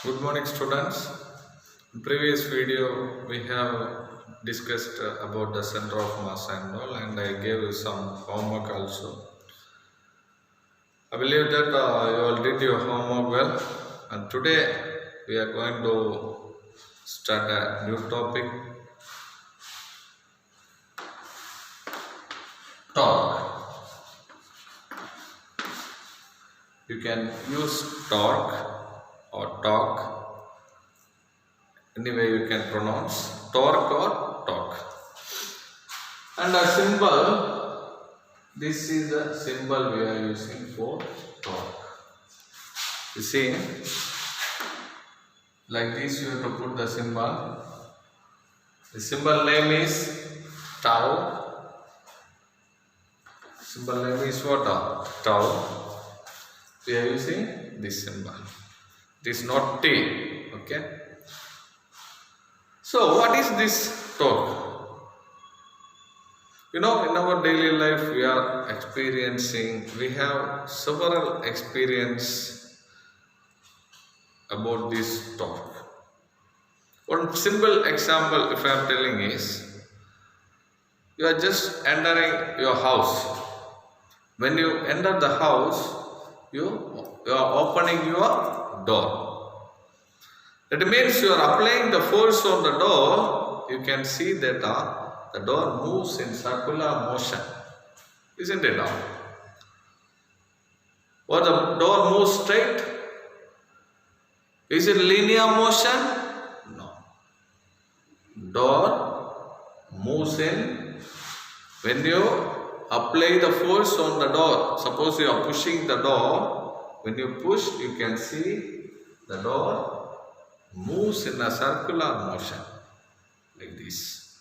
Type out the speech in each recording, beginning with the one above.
Good morning, students. In previous video, we have discussed about the center of mass and all, and I gave you some homework also. I believe that you all did your homework well, and today we are going to start a new topic. Torque. You can use torque or torque. Anyway, you can pronounce torque or torque. And a symbol, this is the symbol we are using for torque. You see, like this you have to put the symbol. The symbol name is tau. Symbol name is what? Tau. We are using this symbol. It is not T. Okay. So, what is this torque? You know, in our daily life, we have several experience about this torque. One simple example, if I am telling is, you are just entering your house. When you enter the house, you are opening your door. That means you are applying the force on the door. You can see that the door moves in circular motion, isn't it? Or the door moves straight? Is it linear motion? No. Door moves in. When you apply the force on the door, suppose you are pushing the door. When you push, you can see the door moves in a circular motion like this.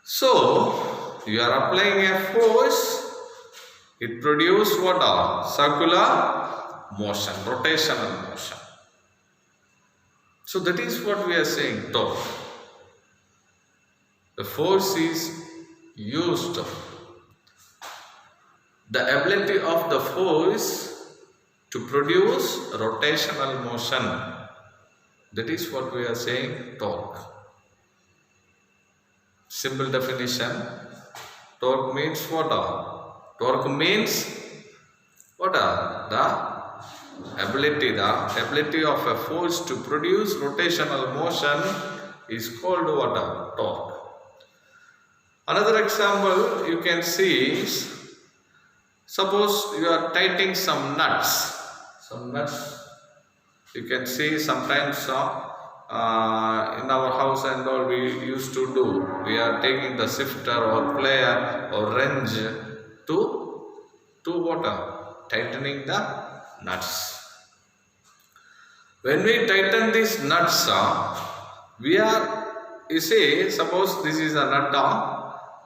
So, you are applying a force, it produces what? Circular motion, rotational motion. So, that is what we are saying, torque. The force is used. The ability of the force to produce rotational motion. That is what we are saying, torque. Simple definition. Torque means what? Torque means what? The ability of a force to produce rotational motion is called what? Torque. Another example you can see is, suppose you are tightening some nuts. You can see sometimes in our house and all we used to do. We are taking the shifter or plier or wrench to what? Tightening the nuts. When we tighten these nuts, you see, suppose this is a nut,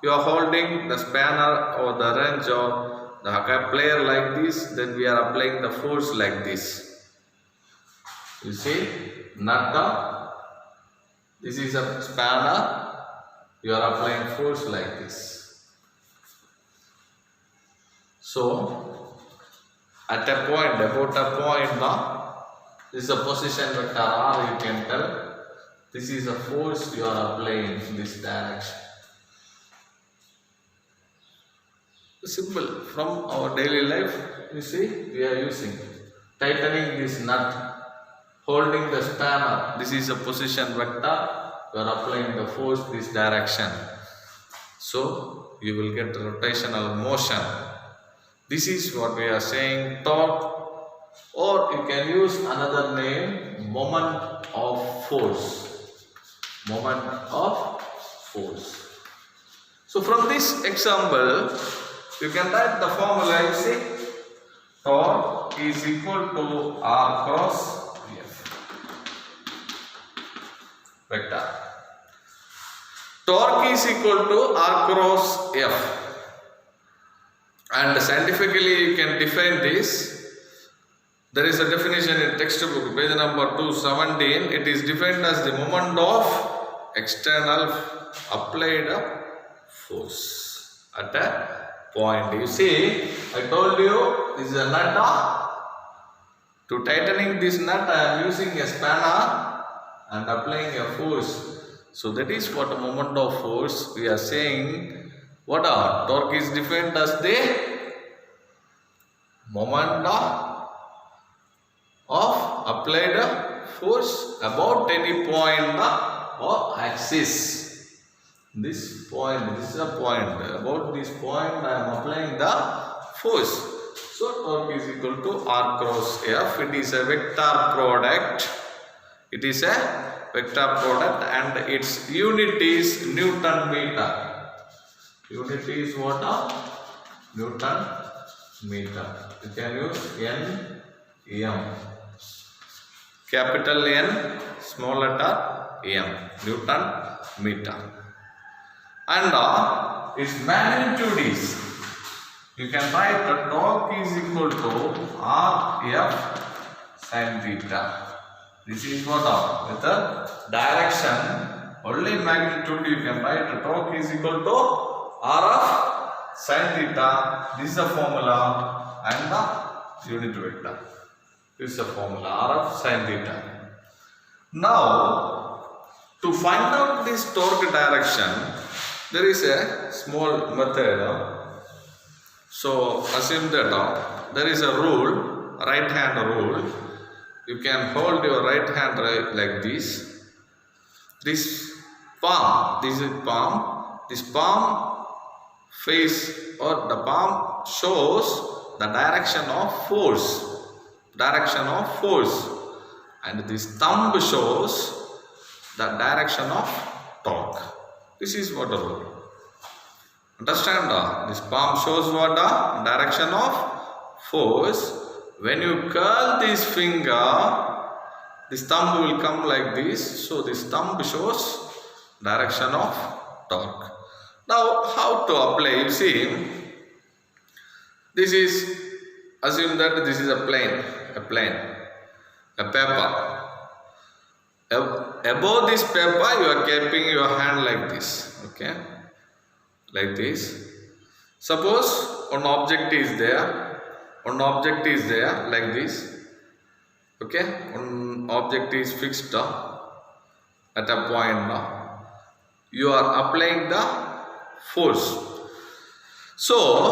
you are holding the spanner or the wrench or the plier like this, then we are applying the force like this. You see, nut, this is a spanner, you are applying force like this. So, at a point, about a point, this is a position vector R, you can tell. This is a force you are applying in this direction. Simple. From our daily life, you see, we are using tightening this nut, holding the spanner. This is a position vector. You are applying the force this direction. So you will get rotational motion. This is what we are saying, torque, or you can use another name, moment of force. Moment of force. So from this example, you can write the formula. You see, torque is equal to R cross F vector. Torque is equal to R cross F. And scientifically you can define this. There is a definition in textbook, page number 217. It is defined as the moment of external applied force at a point. You see, I told you this is a nut. To tightening this nut, I am using a spanner and applying a force. So that is what a moment of force we are saying. What a torque is defined as the moment of applied force about any point or axis. This point, this is a point. About this point, I am applying the force. So torque is equal to R cross F. It is a vector product. It is a vector product, and its unit is Newton meter. Unit is what? Newton meter. You can use N, M. Capital N, small letter M. Newton meter. And its magnitude is, you can write the torque is equal to Rf sin theta. This is what with the direction, only magnitude you can write the torque is equal to Rf sin theta. This is the formula, and the unit vector. This is the formula Rf sin theta. Now, to find out this torque direction, there is a small method. So assume that there is a rule, right hand rule. You can hold your right hand like this. This palm, this is palm. This palm face or the palm shows the direction of force. Direction of force. And this thumb shows the direction of torque. This is what the rule. Understand? This palm shows what? Direction of force. When you curl this finger, this thumb will come like this. So this thumb shows direction of torque. Now how to apply? You see, this is, assume that this is a plane, a paper. Above this paper, you are keeping your hand like this, okay, like this. Suppose one object is there, like this, okay. One object is fixed at a point. You are applying the force. So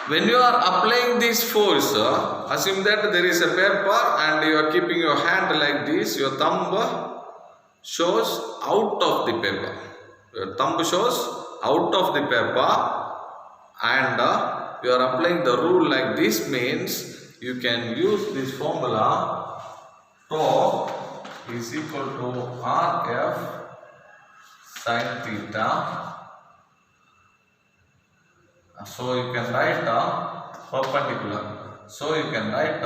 when you are applying this force, assume that there is a paper and you are keeping your hand like this. Your thumb shows out of the paper. Your thumb shows out of the paper, and you are applying the rule like this, means you can use this formula. Torque is equal to Rf sin theta. So you can write perpendicular. So you can write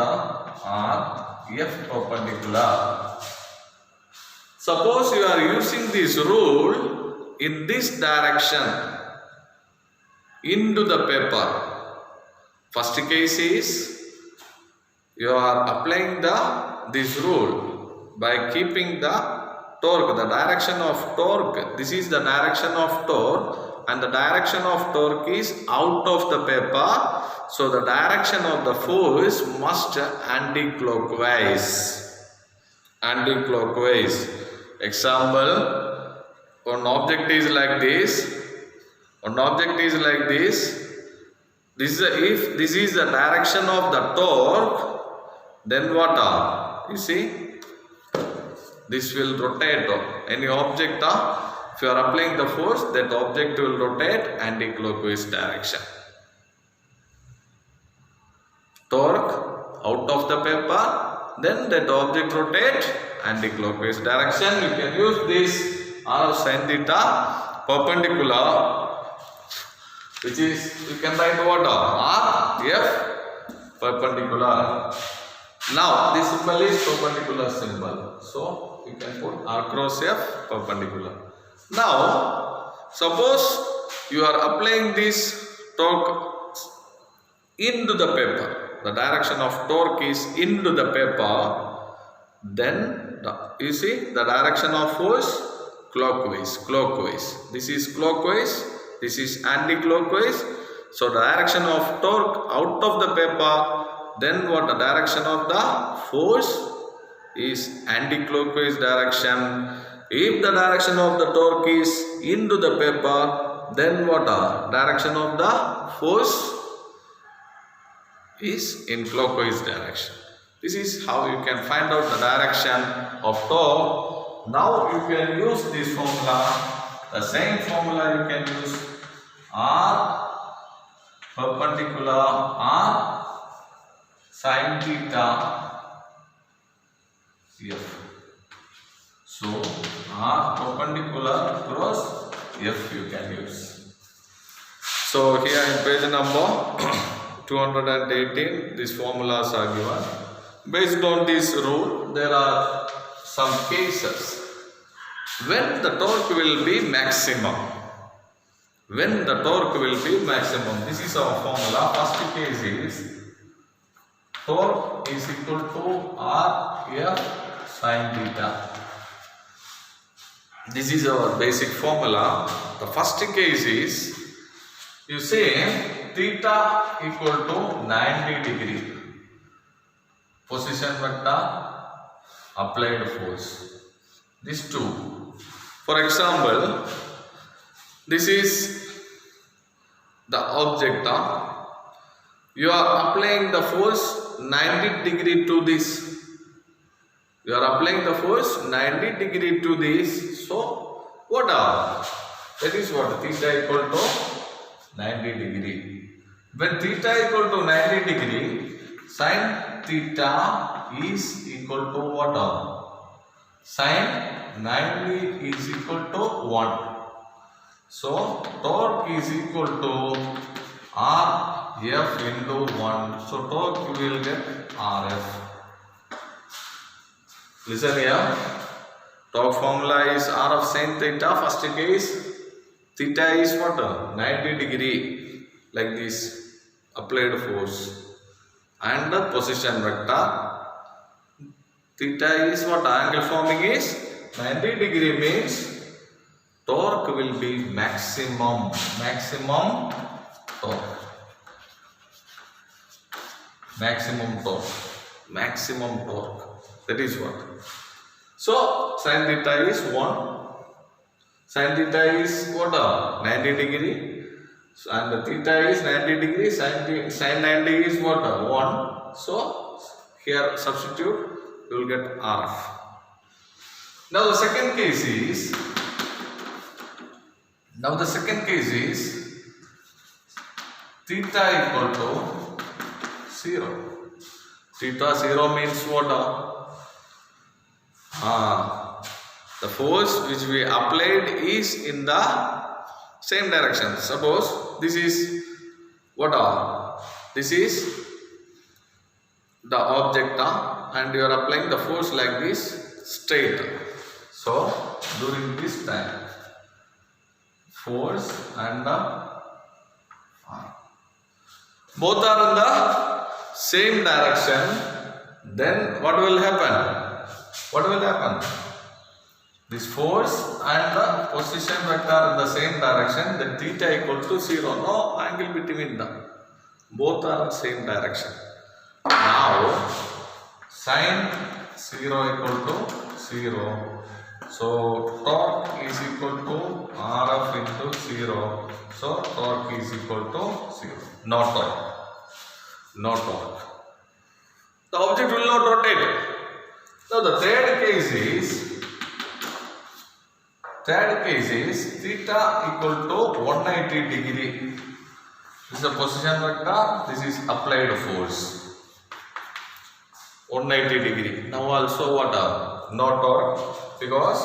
Rf perpendicular. Suppose you are using this rule in this direction into the paper. First case is you are applying this rule by keeping the torque, the direction of torque. This is the direction of torque, and the direction of torque is out of the paper. So the direction of the force must anti-clockwise. Anti-clockwise. Example, one object is like this. One object is like this. If this is the direction of the torque, then what? You see, this will rotate. Any object, if you are applying the force, that object will rotate anti-clockwise direction. Torque out of the paper, then that object rotate anti-clockwise direction. You can use this R sin theta perpendicular, which is, you can write what? Rf perpendicular. Now this symbol is perpendicular symbol, so you can put R cross F perpendicular. Now suppose you are applying this torque into the paper, the direction of torque is into the paper, then you see the direction of force clockwise. This is clockwise, this is anti-clockwise. So the direction of torque out of the paper then what the direction of the force is anti-clockwise direction. If the direction of the torque is into the paper, then what the direction of the force is in clockwise direction. This is how you can find out the direction of torque. Now you can use this formula. The same formula you can use R perpendicular R sin theta F. So R perpendicular cross F you can use. So here in page number 218 these formulas are given. Based on this rule, there are some cases when the torque will be maximum. When the torque will be maximum. This is our formula. First case is torque is equal to Rf sin theta. This is our basic formula. The first case is, you say theta equal to 90 degree. Position vector, applied force. These two. For example, this is the object. You are applying the force 90 degree to this. You are applying the force 90 degree to this. So, what are? That is what? Theta equal to 90 degree. When theta equal to 90 degree, sin theta is equal to what? Sin 90 is equal to 1. So, torque is equal to Rf into 1. So, torque you will get Rf. Listen here. Torque formula is Rf sin theta. First case, theta is what? 90 degree. Like this. Applied force. And the position vector. Theta is what? Angle forming is 90 degree means torque will be maximum. Maximum torque. Maximum torque. Maximum torque. That is what. So, sin theta is 1. Sin theta is what? 90 degree. And theta is 90 degree. Sin 90 is what? 1. So, here substitute. You will get Rf. Now the second case is theta equal to 0. Theta 0 means what? The force which we applied is in the same direction. Suppose this is what? This is the object and you are applying the force like this straight. So during this time force and both are in the same direction, then what will happen? What will happen? This force and the position vector in the same direction, then theta equal to 0. No angle between them. Both are in the same direction. Now sin 0 equal to 0. So torque is equal to Rf into 0. So torque is equal to 0. No torque. No torque. The object will not rotate. Now the third case is theta equal to 180 degree. This is the position vector. This is applied force. 180 degree. Now also what? No torque, because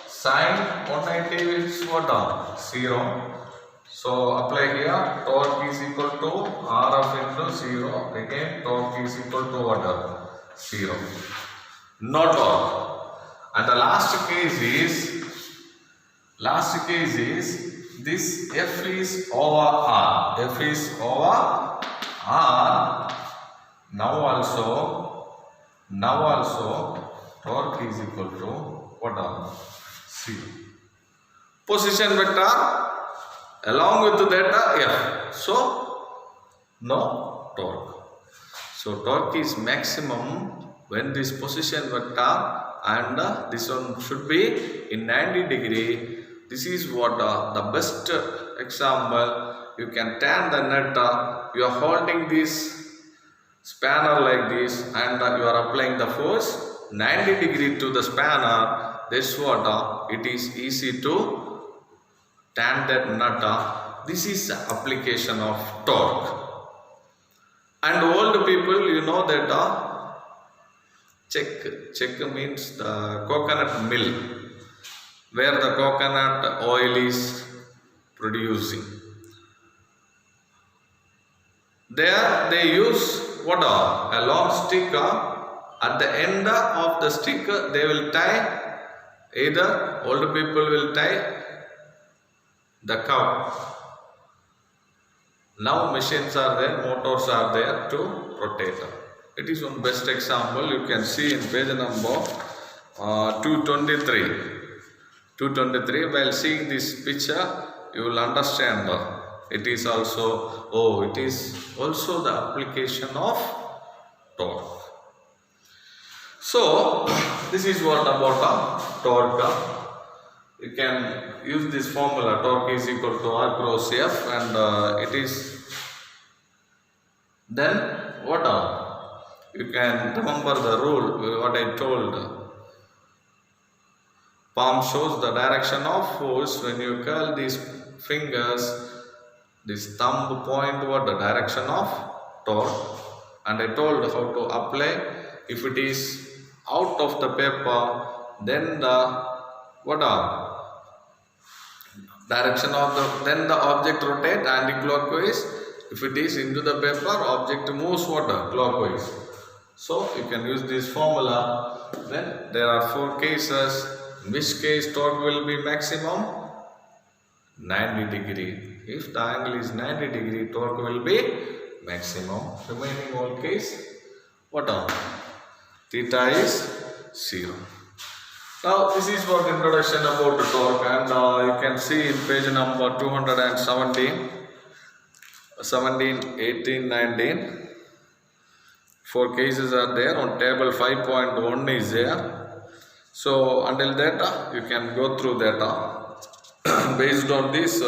sin 180 is what? 0. So apply here. Torque is equal to Rf into 0. Again torque is equal to what? 0. No torque. And the last case is this F is over R. F is over R. Now also torque is equal to what? 0. Position vector along with that F. So no torque. So torque is maximum when this position vector and this one should be in 90 degree. This is what the best example. You can turn the nut. You are holding this spanner like this and you are applying the force 90 degree to the spanner. That's what it is easy to turn that nut. This is the application of torque. And old people, you know that check means the coconut mill where the coconut oil is producing. There they use what a long stick. At the end of the stick they will tie, either old people will tie the cow. Now machines are there, motors are there to rotate. It is one best example. You can see in page number 223. 223. While seeing this picture, you will understand. It is also the application of torque. So this is what about torque. You can use this formula, torque is equal to R cross F, and it is then what you can remember the rule what I told. Palm shows the direction of force. When you curl these fingers, this thumb point what the direction of torque, and I told how to apply. If it is out of the paper, then the direction of then the object rotate anti-clockwise. If it is into the paper, object moves clockwise. So you can use this formula. Then there are 4 cases. In which case torque will be maximum 90 degree. If the angle is 90 degree, torque will be maximum. Remaining all case theta is 0. Now this is what introduction about the torque, and you can see in page number 217, 17, 18, 19. 4 cases are there. On table 5.1 is there. So until that you can go through that. Based on this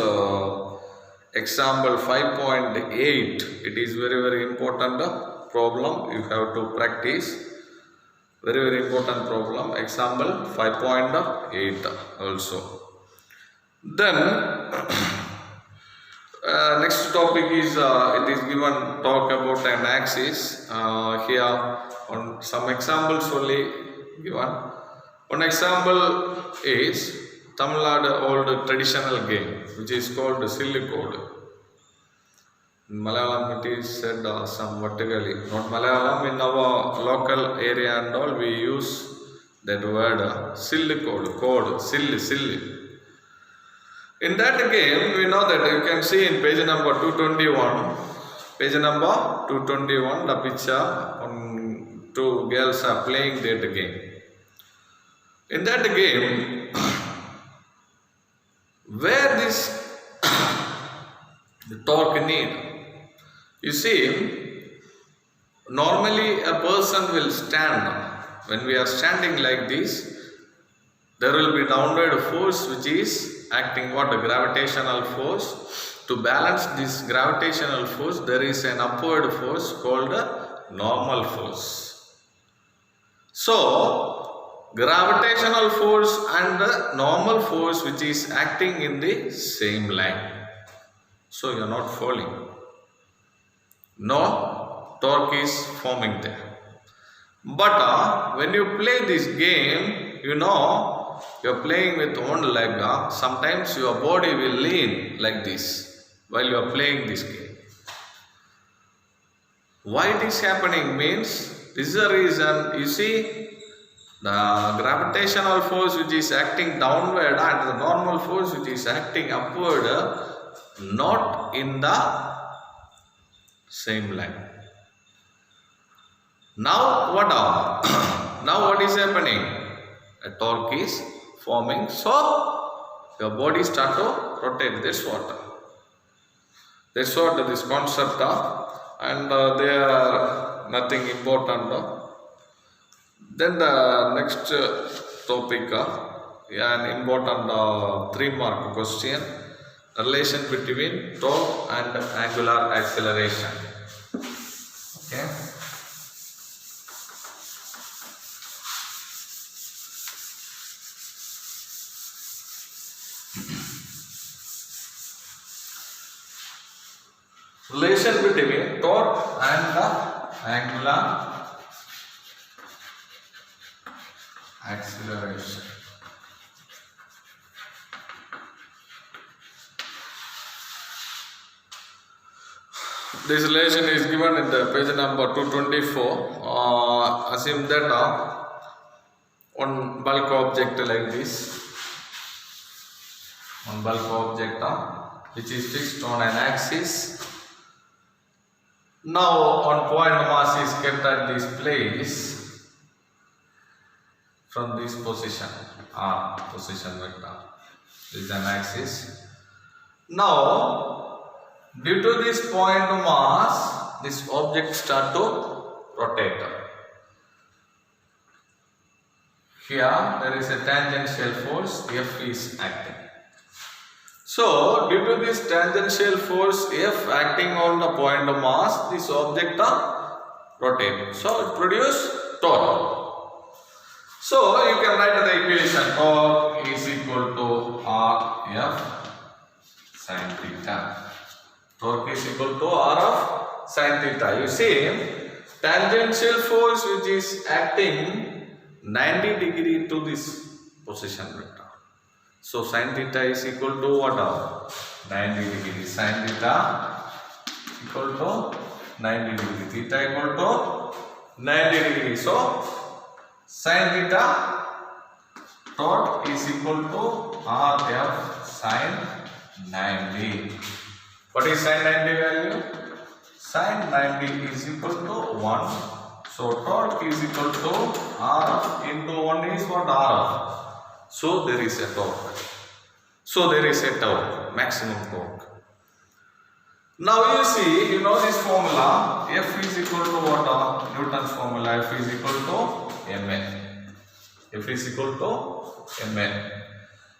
example 5.8, it is very important problem. You have to practice. Very important problem. Example 5.8 also. Then next topic is it is given talk about an axis. Here on some examples only given. One example is Tamil Nadu old traditional game which is called Sillikode. In Malayalam it is said some vertically, not Malayalam, in our local area and all we use that word code, silly. In that game we know that you can see in page number 221, the picture on 2 girls are playing that game. In that game, where this the torque need, you see, normally a person will stand. When we are standing like this, there will be downward force which is acting a gravitational force. To balance this gravitational force, there is an upward force called normal force. So gravitational force and the normal force which is acting in the same line. So you are not falling. No torque is forming there. But when you play this game, you know you are playing with one leg. Sometimes your body will lean like this while you are playing this game. Why it is happening means, this is the reason. You see, the gravitational force which is acting downward and the normal force which is acting upward, not in the same line. Now what is happening? A torque is forming, so your body start to rotate. That's what this concept and they are nothing important. Then the next topic, an important 3-mark question, relation between torque and angular acceleration. Okay. Relation between torque and the angular acceleration. This relation is given in the page number 224. Assume that one bulk object like this, one bulk object which is fixed on an axis. Now one point mass is kept at this place from this position, R position vector. This is an axis. Now due to this point mass, this object start to rotate. Here there is a tangential force, F is acting. So due to this tangential force F acting on the point of mass, this object rotates. So it produces torque. So you can write the equation torque is equal to Rf sin theta. Torque is equal to R of sin theta. You see, tangential force which is acting 90 degree to this position vector. So sin theta is equal to what? 90 degree. Sin theta equal to 90 degree. Theta equal to 90 degree. So sin theta torque is equal to Rf sin 90. What is sin 90 value? Sin 90 is equal to 1. So torque is equal to Rf into 1 is what? Rf. So there is a torque. So there is a torque, maximum torque. Now you see, you know this formula, F is equal to what? Newton's formula, F is equal to ma. F is equal to ma.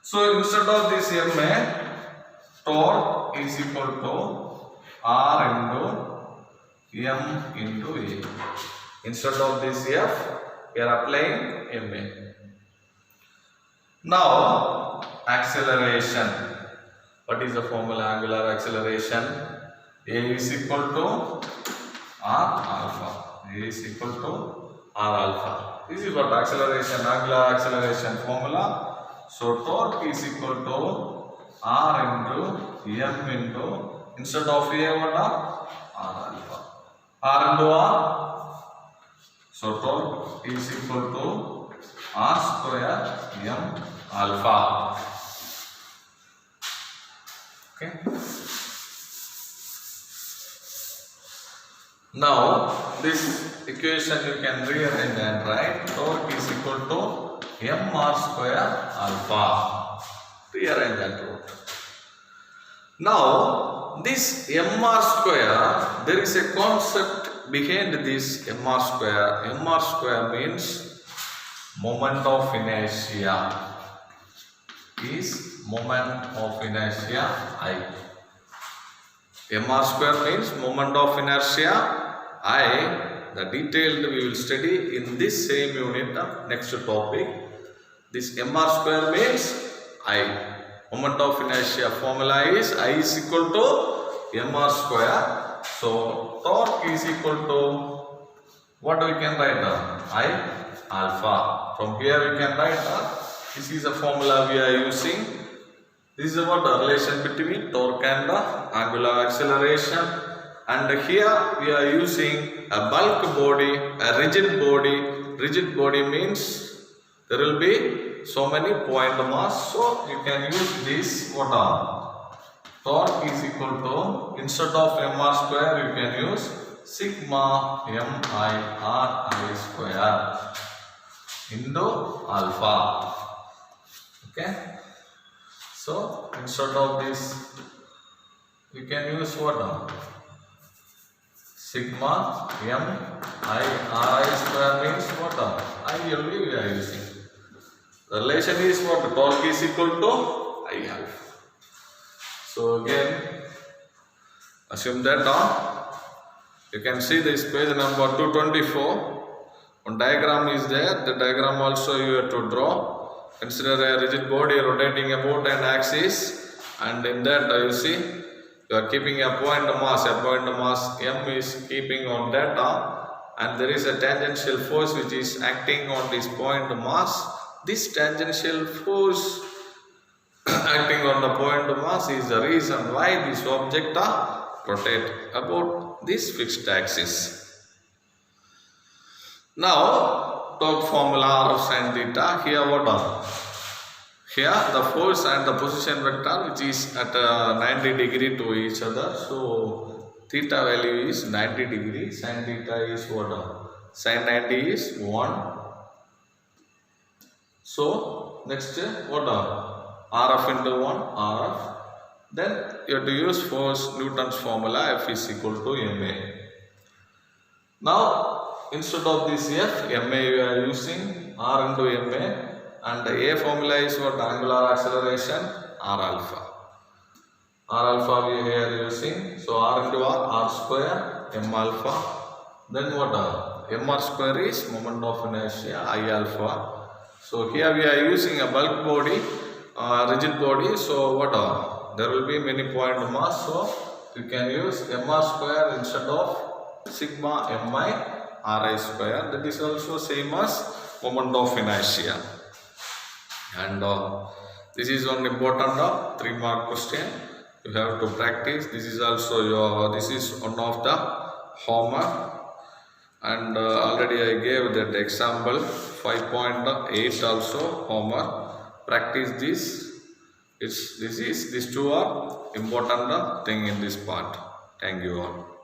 So instead of this ma, torque is equal to R into M into A. Instead of this F, we are applying ma. Now acceleration. What is the formula? Angular acceleration. A is equal to R alpha. A is equal to R alpha. This is what acceleration, angular acceleration formula. So torque is equal to R into M into, instead of A what? R alpha. R into R. So torque is equal to R square M alpha. Okay. Now this equation you can rearrange and write torque is equal to mr square alpha. Rearrange and wrote. Now this mr square, there is a concept behind this mr square. Mr square means moment of inertia. Is moment of inertia I. mr square means moment of inertia I. The detailed we will study in this same unit of next topic. This mr square means I. Moment of inertia formula is I is equal to mr square. So torque is equal to what we can write down? I alpha. From here we can write down. This is the formula we are using. This is about the relation between torque and the angular acceleration. And here we are using a bulk body, a rigid body. Rigid body means there will be so many point mass. So you can use this what are? Torque is equal to, instead of mr square you can use sigma mi r I square into alpha. Okay. So instead of this, you can use what? sigma m I r I square means what? I only we are using. The relation is what? Torque is equal to I alpha. So again, assume that you can see this page number 224. One diagram is there. The diagram also you have to draw. Consider a rigid body rotating about an axis, and in that you see you are keeping a point mass. A point mass m is keeping on that, and there is a tangential force which is acting on this point mass. This tangential force acting on the point mass is the reason why this object rotate about this fixed axis. Now torque formula R of sin theta. Here what are? Here the force and the position vector which is at 90 degree to each other. So theta value is 90 degree. Sin theta is what? Sin 90 is 1. So next what are? Rf into 1 Rf. Then you have to use force Newton's formula, F is equal to ma. Now instead of this F, ma you are using R into ma, and the A formula is what? Angular acceleration R alpha. R alpha we are using, so R into R square m alpha. Then what? Mr square is moment of inertia I alpha. So here we are using a bulk body, rigid body. So what? There will be many point mass, so you can use mr square instead of sigma mi ri square. That is also same as moment of inertia. And this is one important 3-mark question. You have to practice. This is also this is one of the homework, and already I gave that example 5.8 also homework. Practice this. These two are important thing in this part. Thank you all.